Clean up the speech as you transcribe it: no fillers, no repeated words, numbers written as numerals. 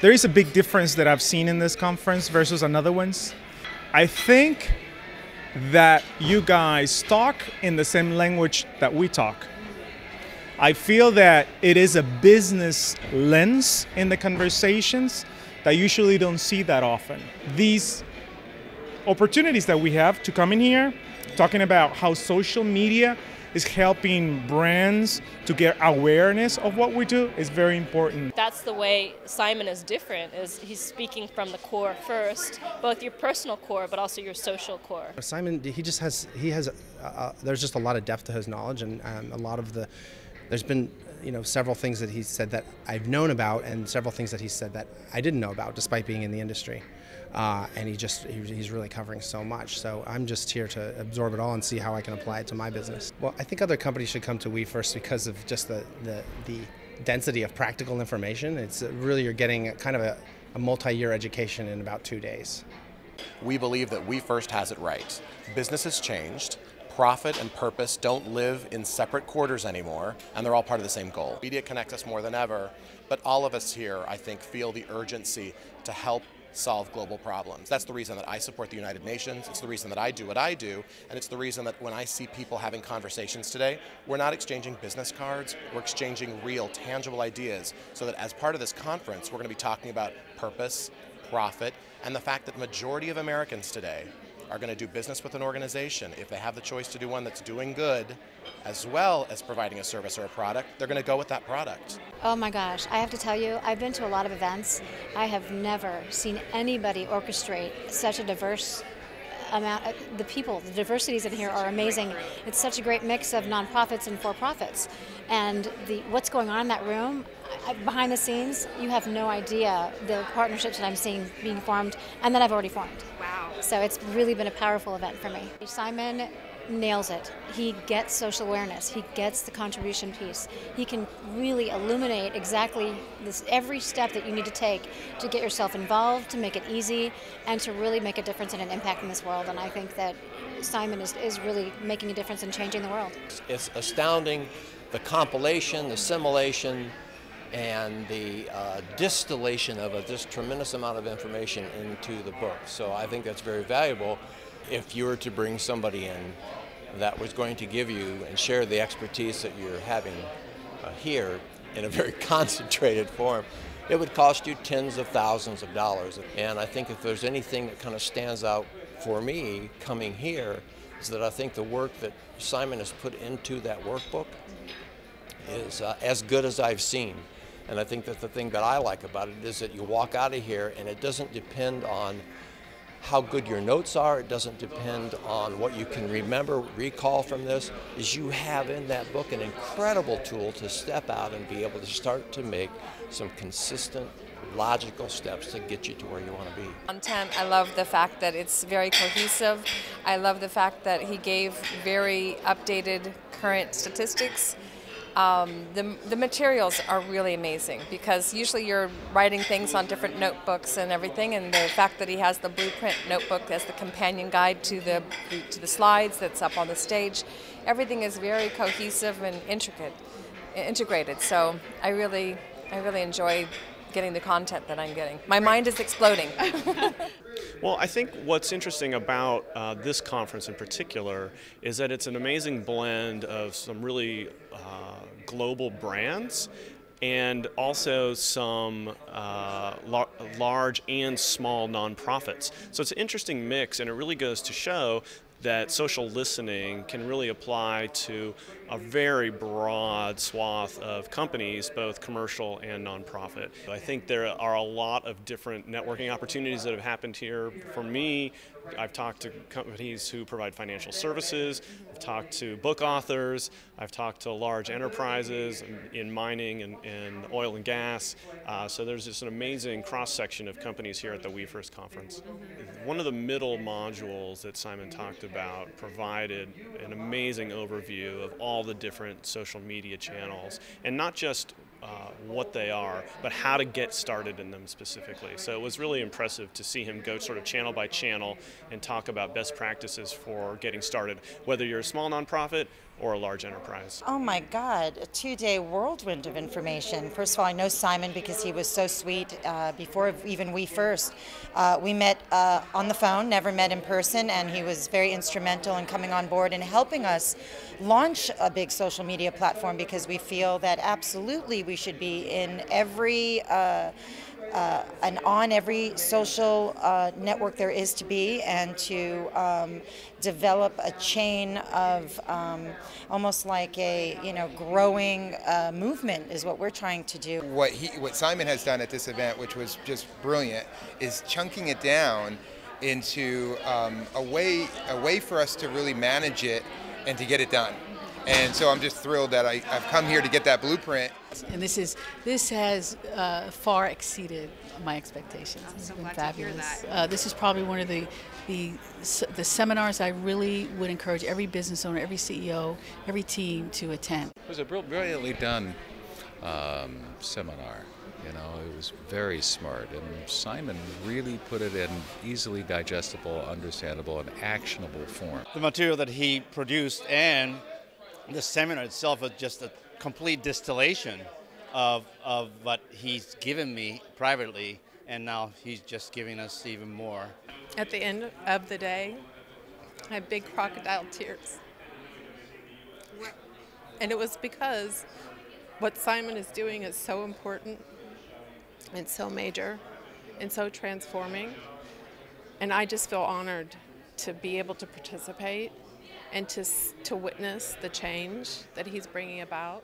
There is a big difference that I've seen in this conference versus another ones. I think that you guys talk in the same language that we talk. I feel that it is a business lens in the conversations that usually don't see that often. These opportunities that we have to come in here, talking about how social media is helping brands to get awareness of what we do is very important. That's the way Simon is different, is he's speaking from the core first, both your personal core but also your social core. Simon, there's just a lot of depth to his knowledge, and a lot of there's been several things that he said that I've known about, and several things that he said that I didn't know about despite being in the industry. And he's really covering so much. So I'm just here to absorb it all and see how I can apply it to my business. Well, I think other companies should come to Weverse because of just the density of practical information. It's really, you're getting kind of a multi-year education in about 2 days. We believe that Weverse has it right. Business has changed. Profit and purpose don't live in separate quarters anymore, and they're all part of the same goal. Media connects us more than ever, but all of us here, I think, feel the urgency to help solve global problems. That's the reason that I support the United Nations, it's the reason that I do what I do, and it's the reason that when I see people having conversations today, we're not exchanging business cards, we're exchanging real, tangible ideas, so that as part of this conference, we're going to be talking about purpose, profit, and the fact that the majority of Americans today are going to do business with an organization. If they have the choice to do one that's doing good, as well as providing a service or a product, they're going to go with that product. Oh my gosh, I have to tell you, I've been to a lot of events. I have never seen anybody orchestrate such a diverse amount. The people, the diversities in here are amazing. It's such a great mix of nonprofits and for-profits. And what's going on in that room, behind the scenes, you have no idea the partnerships that I'm seeing being formed and that I've already formed. Wow. So it's really been a powerful event for me. Simon nails it. He gets social awareness. He gets the contribution piece. He can really illuminate exactly every step that you need to take to get yourself involved, to make it easy, and to really make a difference and an impact in this world. And I think that Simon is really making a difference and changing the world. It's astounding, the compilation, the assimilation, and the distillation of this tremendous amount of information into the book. So I think that's very valuable. If you were to bring somebody in that was going to give you and share the expertise that you're having here in a very concentrated form, it would cost you tens of thousands of dollars. And I think if there's anything that kind of stands out for me coming here, is that I think the work that Simon has put into that workbook is as good as I've seen. And I think that the thing that I like about it is that you walk out of here and it doesn't depend on how good your notes are, it doesn't depend on what you can recall from this, is you have in that book an incredible tool to step out and be able to start to make some consistent, logical steps to get you to where you want to be. Content, I love the fact that it's very cohesive. I love the fact that he gave very updated current statistics. The materials are really amazing because usually you're writing things on different notebooks and everything, and the fact that he has the blueprint notebook as the companion guide to the slides that's up on the stage, everything is very cohesive and integrated. So I really enjoy getting the content that I'm getting. My mind is exploding. Well, I think what's interesting about this conference in particular is that it's an amazing blend of some really global brands and also some large and small nonprofits. So it's an interesting mix, and it really goes to show that social listening can really apply to a very broad swath of companies, both commercial and nonprofit. I think there are a lot of different networking opportunities that have happened here. For me, I've talked to companies who provide financial services, I've talked to book authors, I've talked to large enterprises in mining and oil and gas. So there's just an amazing cross-section of companies here at the Weverse conference. One of the middle modules that Simon talked about provided an amazing overview of all the different social media channels, and not just what they are, but how to get started in them specifically. So it was really impressive to see him go sort of channel by channel and talk about best practices for getting started, whether you're a small nonprofit or a large enterprise? Oh my God, a 2-day whirlwind of information. First of all, I know Simon because he was so sweet before even we first. We met on the phone, never met in person, and he was very instrumental in coming on board and helping us launch a big social media platform, because we feel that absolutely we should be in every and on every social network there is to be, and to develop a chain of almost like a growing movement is what we're trying to do. What Simon has done at this event, which was just brilliant, is chunking it down into a way for us to really manage it and to get it done. And so I'm just thrilled that I've come here to get that blueprint. And this has far exceeded my expectations. It's been fabulous. This is probably one of the seminars I really would encourage every business owner, every CEO, every team to attend. It was a brilliantly done seminar. It was very smart, and Simon really put it in easily digestible, understandable, and actionable form. The material that he produced and the seminar itself is just a complete distillation of what he's given me privately, and now he's just giving us even more. At the end of the day, I had big crocodile tears. And it was because what Simon is doing is so important and so major and so transforming. And I just feel honored to be able to participate and to witness the change that he's bringing about.